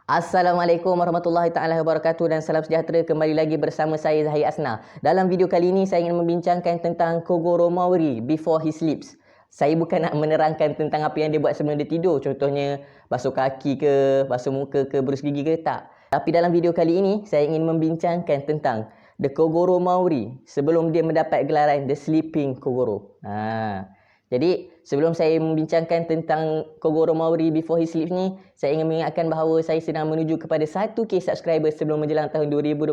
Assalamualaikum warahmatullahi taala wabarakatuh dan salam sejahtera, kembali lagi bersama saya Zahir Asna. Dalam video kali ini saya ingin membincangkan tentang Kogoro Maori before he sleeps. Saya bukan nak menerangkan tentang apa yang dia buat sebelum dia tidur, contohnya basuh kaki ke, basuh muka ke, berus gigi ke, tak. Tapi dalam video kali ini saya ingin membincangkan tentang The Kogoro Maori sebelum dia mendapat gelaran The Sleeping Kogoro. Jadi sebelum saya membincangkan tentang Kogoro Maori before he sleeps ni, saya ingin mengingatkan bahawa saya sedang menuju kepada 1k subscriber sebelum menjelang tahun 2021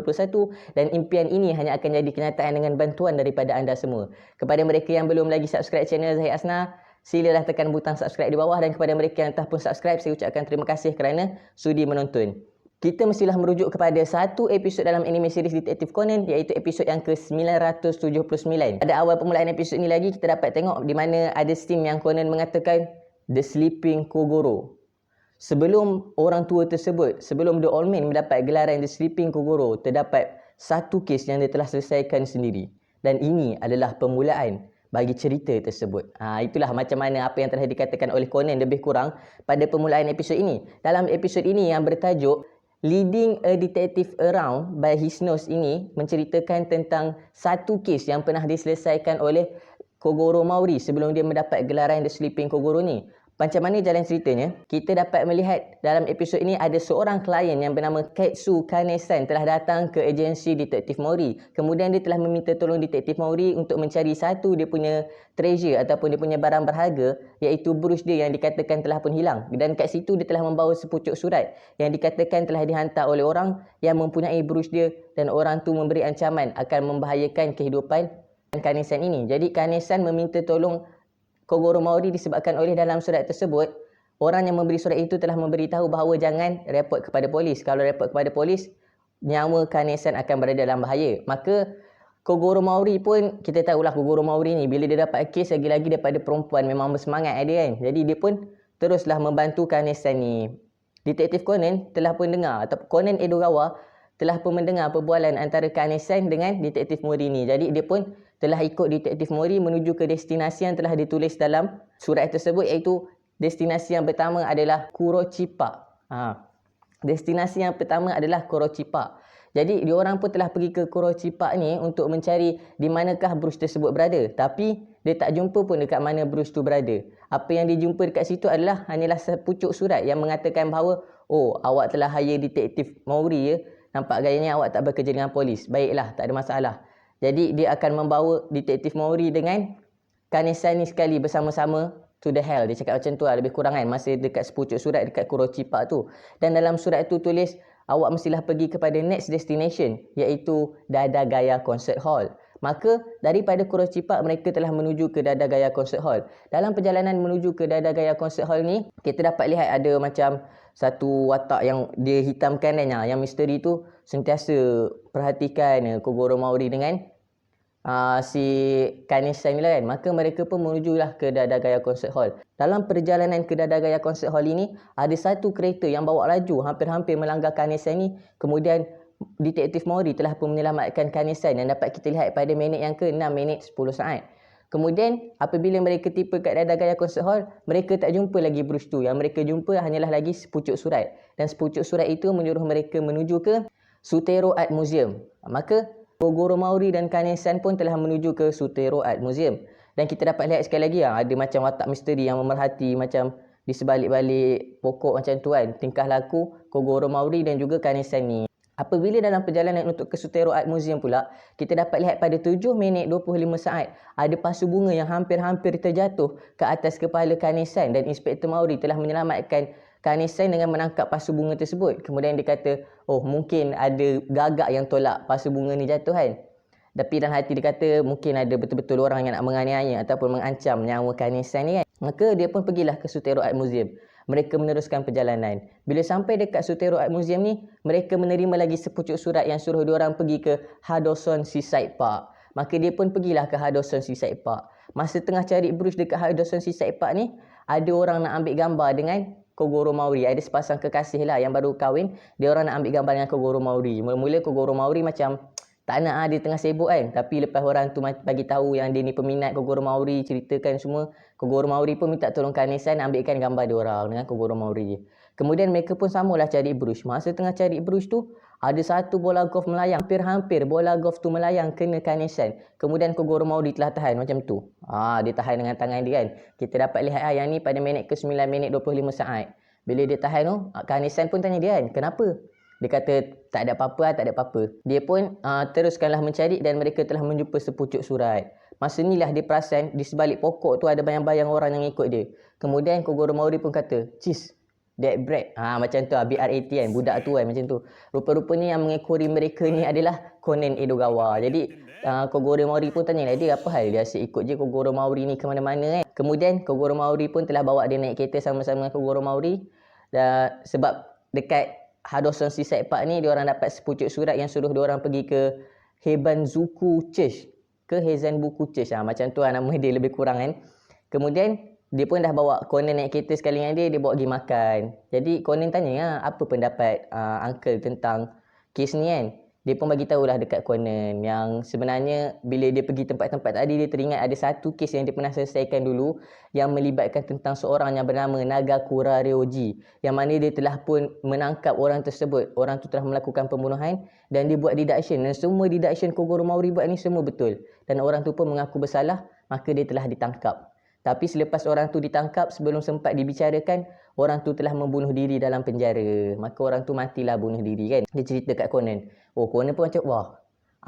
dan impian ini hanya akan jadi kenyataan dengan bantuan daripada anda semua. Kepada mereka yang belum lagi subscribe channel Zahir Asna, silalah tekan butang subscribe di bawah, dan kepada mereka yang telah pun subscribe, saya ucapkan terima kasih kerana sudi menonton. Kita mestilah merujuk kepada satu episod dalam anime series Detektif Conan, iaitu episod yang ke-979. Pada awal permulaan episod ni lagi, kita dapat tengok di mana ada scene yang Conan mengatakan The Sleeping Kogoro. Sebelum orang tua tersebut, sebelum The Old Man mendapat gelaran The Sleeping Kogoro, terdapat satu kes yang dia telah selesaikan sendiri. Dan ini adalah permulaan bagi cerita tersebut. Itulah macam mana apa yang telah dikatakan oleh Conan lebih kurang pada permulaan episod ini. Dalam episod ini yang bertajuk Leading a Detective Around by His Nose ini menceritakan tentang satu kes yang pernah diselesaikan oleh Kogoro Maori sebelum dia mendapat gelaran The Sleeping Kogoro ni. Macam mana jalan ceritanya? Kita dapat melihat dalam episod ini ada seorang klien yang bernama Ketsu Kane-san telah datang ke agensi Detektif Maori. Kemudian dia telah meminta tolong Detektif Maori untuk mencari satu dia punya treasure ataupun dia punya barang berharga, iaitu brush dia yang dikatakan telah pun hilang. Dan kat situ dia telah membawa sepucuk surat yang dikatakan telah dihantar oleh orang yang mempunyai brush dia, dan orang tu memberi ancaman akan membahayakan kehidupan Kane-san ini. Jadi Kane-san meminta tolong Kogoro Maori disebabkan oleh dalam surat tersebut, orang yang memberi surat itu telah memberitahu bahawa jangan report kepada polis. Kalau report kepada polis, nyawa Kane-san akan berada dalam bahaya. Maka Kogoro Maori pun, kita tahulah Kogoro Maori ni, bila dia dapat kes lagi-lagi daripada perempuan, memang bersemangat dia kan. Jadi dia pun teruslah membantu Kane-san ni. Detektif Conan telah pun dengar, atau Conan Edogawa telah pun mendengar perbualan antara Kane-san dengan Detektif Mori ni. Jadi dia pun telah ikut Detektif Mori menuju ke destinasi yang telah ditulis dalam surat tersebut, iaitu destinasi yang pertama adalah Kurochipa. Destinasi yang pertama adalah Kurochipa. Jadi diorang pun telah pergi ke Kurochipa ni untuk mencari di manakah brush tersebut berada. Tapi dia tak jumpa pun dekat mana brush tu berada. Apa yang dia jumpa dekat situ adalah hanyalah sepucuk surat yang mengatakan bahawa, oh, awak telah hire Detektif Maori ya. Nampak gayanya awak tak bekerja dengan polis. Baiklah, tak ada masalah. Jadi dia akan membawa Detektif Maori dengan Kane-san ni sekali bersama-sama to the hell. Dia cakap macam tu lah, lebih kurang kan, masa dekat sepucuk surat dekat Kurochipa tu. Dan dalam surat tu tulis, awak mestilah pergi kepada next destination, iaitu Dada Gaya Concert Hall. Maka daripada Kurochipa mereka telah menuju ke Dada Gaya Concert Hall. Dalam perjalanan menuju ke Dada Gaya Concert Hall ni, kita dapat lihat ada macam satu watak yang dia hitamkan dan yang misteri tu sentiasa perhatikan Kogoro Maori dengan si Kane-san ni lah kan. Maka mereka pun menujulah ke Dada Gaya Concert Hall. Dalam perjalanan ke Dada Gaya Concert Hall ini, ada satu kereta yang bawa laju hampir-hampir melanggar Kane-san ni. Kemudian Detektif Maori telah pun menyelamatkan Kane-san yang dapat kita lihat pada minit yang ke-6 minit 10 saat. Kemudian apabila mereka tiba kat Dada Gaya Concert Hall, mereka tak jumpa lagi brush tu. Yang mereka jumpa hanyalah lagi sepucuk surat. Dan sepucuk surat itu menyuruh mereka menuju ke Sutero Art Museum. Maka Kogoro Maori dan Kane-san pun telah menuju ke Sutero Art Museum. Dan kita dapat lihat sekali lagi ada macam watak misteri yang memerhati macam di sebalik-balik pokok macam tu kan. Tingkah laku Kogoro Maori dan juga Kane-san ni. Apabila dalam perjalanan untuk ke Sutero Art Museum pula, kita dapat lihat pada 7 minit 25 saat, ada pasu bunga yang hampir-hampir terjatuh ke atas kepala Kane-san, dan Inspektor Maori telah menyelamatkan Kane-san dengan menangkap pasu bunga tersebut. Kemudian dia kata, oh mungkin ada gagak yang tolak pasu bunga ni jatuh kan. Tapi dalam hati dia kata, mungkin ada betul-betul orang yang nak menganiaya ataupun mengancam nyawa Kane-san ni kan. Maka dia pun pergilah ke Sutero Art Museum. Mereka meneruskan perjalanan. Bila sampai dekat Sutero Art Museum ni, mereka menerima lagi sepucuk surat yang suruh diorang pergi ke Hadoson Seaside Park. Maka dia pun pergilah ke Hadoson Seaside Park. Masa tengah cari brush dekat Hadoson Seaside Park ni, ada orang nak ambil gambar dengan Kogoro Maori. Ada sepasang kekasih lah yang baru kahwin. Dia orang nak ambil gambar dengan Kogoro Maori. Mula-mula Kogoro Maori macam tak nak dia tengah sibuk kan. Tapi lepas orang tu bagi tahu yang dia ni peminat Kogoro Maori, ceritakan semua, Kogoro Maori pun minta tolong Kane-san ambilkan gambar dia orang dengan Kogoro Maori. Kemudian mereka pun samalah cari Bruce. Masa tengah cari Bruce tu, ada satu bola golf melayang. Hampir-hampir bola golf tu melayang kena Carnation. Kemudian Kogoro Mauri telah tahan macam tu. Dia tahan dengan tangan dia kan. Kita dapat lihat yang ni pada minit ke-9 minit 25 saat. Bila dia tahan tu, Carnation pun tanya dia kan, kenapa? Dia kata tak ada apa-apa, tak ada apa-apa. Dia pun teruskanlah mencari dan mereka telah menjumpa sepucuk surat. Masa inilah dia perasan di sebalik pokok tu ada bayang-bayang orang yang ikut dia. Kemudian Kogoro Mauri pun kata, "Cis, that brat." Macam tu BRAT kan, budak tu kan macam tu. Rupa-rupanya yang mengekori mereka ni adalah Conan Edogawa. Jadi Kogoro Mauri pun tanya lah dia, apa hal dia asyik ikut je Kogoro Mauri ni ke mana-mana kan. Kemudian Kogoro Mauri pun telah bawa dia naik kereta sama-sama dengan Kogoro Mauri. Sebab dekat Hadoson Seaside Park ni dia orang dapat sepucuk surat yang suruh dia orang pergi ke Heibanzuku Church. Ke Heizenbuku Church. Macam tu nama dia lebih kurang kan. Kemudian dia pun dah bawa Conan naik kereta sekali dengan dia bawa pergi makan. Jadi Conan tanya apa pendapat uncle tentang kes ni kan. Dia pun bagi tahulah dekat Conan yang sebenarnya bila dia pergi tempat-tempat tadi dia teringat ada satu kes yang dia pernah selesaikan dulu yang melibatkan tentang seorang yang bernama Nagakura Ryoji, yang mana dia telah pun menangkap orang tersebut. Orang tu telah melakukan pembunuhan dan dia buat deduction, dan semua deduction Kogoro Mauri buat ni semua betul. Dan orang tu pun mengaku bersalah, maka dia telah ditangkap. Tapi selepas orang tu ditangkap, sebelum sempat dibicarakan, orang tu telah membunuh diri dalam penjara. Maka orang tu matilah bunuh diri kan. Dia cerita kat Conan. Conan pun macam, wah,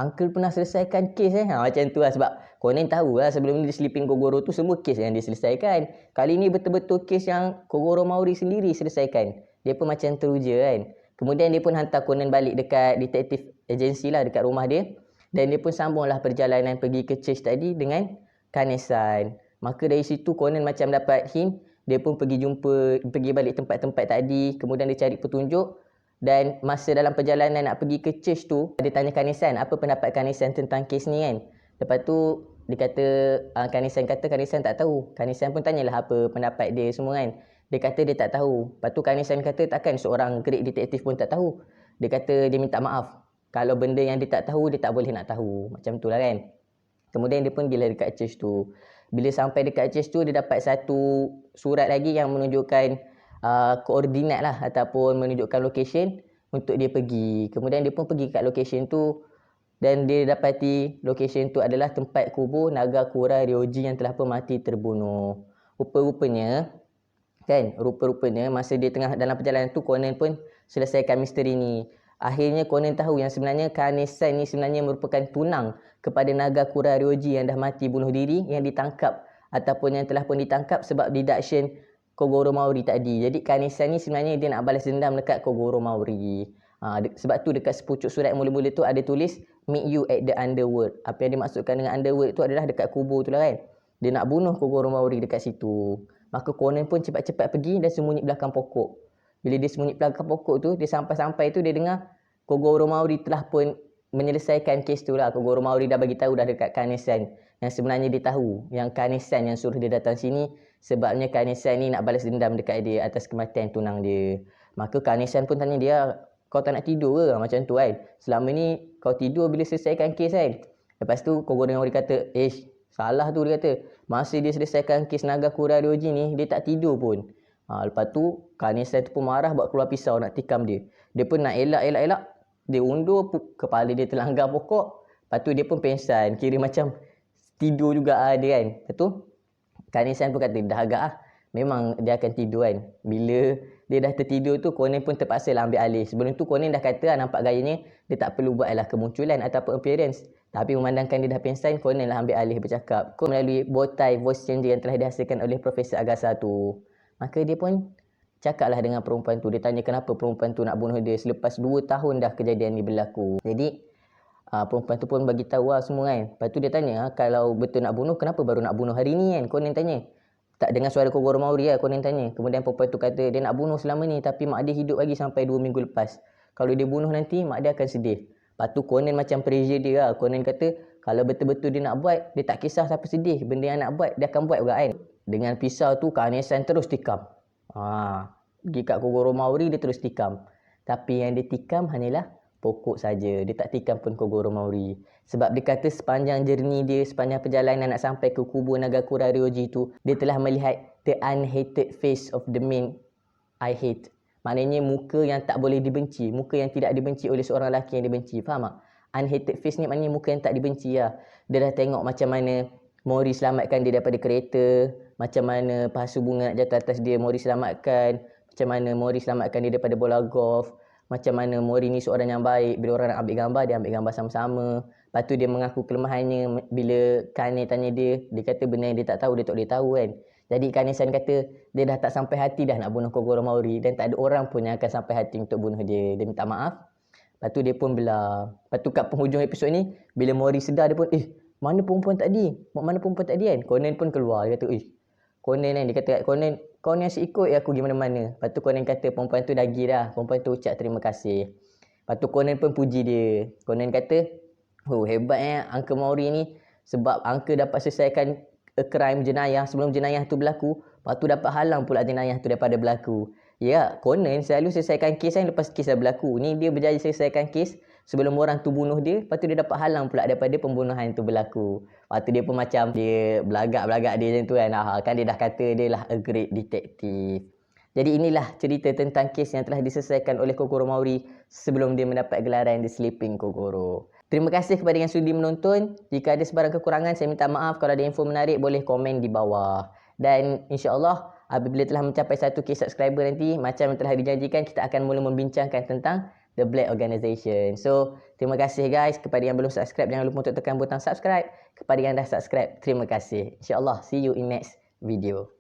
uncle pernah selesaikan kes macam tu lah. Sebab Conan tahu lah sebelum ni dia Sleeping Kogoro tu semua kes yang dia selesaikan. Kali ni betul-betul kes yang Kogoro Mauri sendiri selesaikan. Dia pun macam teruja kan. Kemudian dia pun hantar Conan balik dekat detective agency lah, dekat rumah dia. Dan dia pun sambunglah perjalanan pergi ke church tadi dengan Kane-san. Maka dari situ Conan macam dapat hint. Dia pun pergi balik tempat-tempat tadi. Kemudian dia cari petunjuk. Dan masa dalam perjalanan nak pergi ke church tu, dia tanya Kane-san apa pendapat Kane-san tentang kes ni kan. Lepas tu dia kata, Kane-san tak tahu. Kane-san pun tanyalah apa pendapat dia semua kan. Dia kata dia tak tahu. Lepas tu Kane-san kata takkan seorang great detective pun tak tahu. Dia kata dia minta maaf. Kalau benda yang dia tak tahu, dia tak boleh nak tahu. Macam tu lah kan. Kemudian dia pun pergilah dekat church tu. Bila sampai dekat church tu, dia dapat satu surat lagi yang menunjukkan koordinat lah ataupun menunjukkan location untuk dia pergi. Kemudian dia pun pergi kat location tu dan dia dapati location tu adalah tempat kubur Nagakura Ryoji yang telah pun mati terbunuh. Rupa-rupanya masa dia tengah dalam perjalanan tu, Conan pun selesaikan misteri ni. Akhirnya Conan tahu yang sebenarnya Kane-san ni sebenarnya merupakan tunang kepada Nagakura Ryoji yang dah mati bunuh diri, yang ditangkap ataupun yang telah pun ditangkap sebab deduction Kogoro Mauri tadi. Jadi Kane-san ni sebenarnya dia nak balas dendam dekat Kogoro Mauri. Sebab tu dekat sepucuk surat mula-mula tu ada tulis meet you at the underworld. Apa yang dimaksudkan dengan underworld tu adalah dekat kubur tu lah kan. Dia nak bunuh Kogoro Mauri dekat situ. Maka Conan pun cepat-cepat pergi dan sembunyi belakang pokok. Bila dia sembunyi belakang pokok tu, dia sampai-sampai tu dia dengar Kogoro Mauri telah pun menyelesaikan kes tu lah. Kogoro Mauri dah bagi tahu dah dekat Kane-san yang sebenarnya dia tahu yang Kane-san yang suruh dia datang sini sebabnya Kane-san ni nak balas dendam dekat dia atas kematian tunang dia. Maka Kane-san pun tanya dia, kau tak nak tidur ke macam tu kan? Selama ni kau tidur bila selesaikan kes kan? Lepas tu Kogoro Mauri kata, salah tu dia kata. Masa dia selesaikan kes Nagakura Ryoji ni, dia tak tidur pun. Lepas tu Kane-san tu pun marah buat keluar pisau nak tikam dia. Dia pun nak elak. Dia undur, kepala dia terlanggar pokok. Lepas tu dia pun pengsan. Kira macam tidur juga dia kan. Lepas tu Kane-san pun kata dah agak memang dia akan tidur kan. Bila dia dah tertidur tu, Conan pun terpaksa lah ambil alih. Sebelum tu Conan dah kata nampak gayanya dia tak perlu buat lah kemunculan ataupun appearance. Tapi memandangkan dia dah pengsan, Conan lah ambil alih bercakap. Melalui bowtie voice changer yang telah dihasilkan oleh Profesor Agasa tu. Maka dia pun cakaplah dengan perempuan tu. Dia tanya kenapa perempuan tu nak bunuh dia selepas 2 tahun dah kejadian ni berlaku. Jadi perempuan tu pun bagi tahu lah semua kan. Lepas tu dia tanya, kalau betul nak bunuh, kenapa baru nak bunuh hari ni kan? Conan tanya. Tak dengar suara Kogoro Mauri lah, Conan tanya. Kemudian perempuan tu kata dia nak bunuh selama ni tapi mak dia hidup lagi sampai 2 minggu lepas. Kalau dia bunuh nanti, mak dia akan sedih. Lepas tu Conan macam pressure dia lah. Conan kata kalau betul-betul dia nak buat, dia tak kisah siapa sedih. Benda yang nak buat, dia akan buat juga kan. Dengan pisau tu Kane-san terus tikam. Pergi kat Kogoro Mauri, dia terus tikam. Tapi yang dia tikam hanyalah pokok saja. Dia tak tikam pun Kogoro Mauri. Sebab dia kata sepanjang journey dia, sepanjang perjalanan nak sampai ke kubur Nagakura Ryoji tu, dia telah melihat the unhated face of the man I hate. Maknanya muka yang tak boleh dibenci, muka yang tidak dibenci oleh seorang lelaki yang dibenci. Faham tak? Unhated face ni maknanya muka yang tak dibenci lah. Dia dah tengok macam mana Mori selamatkan dia daripada kereta, macam mana pasu bunga nak jatuh atas dia, Mori selamatkan. Macam mana Mori selamatkan dia daripada bola golf. Macam mana Mori ni seorang yang baik, bila orang nak ambil gambar, dia ambil gambar sama-sama. Lepas tu dia mengaku kelemahannya. Bila Kane tanya dia kata benda yang dia tak tahu, dia tak boleh tahu kan. Jadi Kane-san kata dia dah tak sampai hati dah nak bunuh Kogoro Maori, dan tak ada orang pun yang akan sampai hati untuk bunuh dia. Dia minta maaf. Lepas tu dia pun belah. Lepas tu kat penghujung episod ni, bila Mori sedar, dia pun mana perempuan tadi? Mana perempuan tadi kan? Conan pun keluar. Dia kata, Conan kan. Dia kata kat Conan, kau ni asyik ikut aku pergi mana-mana. Lepas tu Conan kata, perempuan tu dah pergi dah. Perempuan tu ucap terima kasih. Lepas tu Conan pun puji dia. Conan kata, hebat Uncle Maori ni. Sebab Uncle dapat selesaikan a crime, jenayah, sebelum jenayah tu berlaku. Lepas tu dapat halang pula jenayah tu daripada berlaku. Ya, Conan selalu selesaikan kes kan lepas kes dah berlaku. Ni dia berjaya selesaikan kes sebelum orang tu bunuh dia. Lepas tu dia dapat halang pula daripada pembunuhan tu berlaku. Lepas tu dia pun macam dia belagak-belagak dia macam tu kan. Kan dia dah kata dia lah a great detective. Jadi inilah cerita tentang kes yang telah diselesaikan oleh Kogoro Maori sebelum dia mendapat gelaran The Sleeping Kogoro. Terima kasih kepada yang sudi menonton. Jika ada sebarang kekurangan, saya minta maaf. Kalau ada info menarik, boleh komen di bawah. Dan insyaAllah, apabila telah mencapai 1k subscriber nanti, macam yang telah dijanjikan, kita akan mula membincangkan tentang The Black Organisation. So, terima kasih guys. Kepada yang belum subscribe, jangan lupa untuk tekan butang subscribe. Kepada yang dah subscribe, terima kasih. InsyaAllah, see you in next video.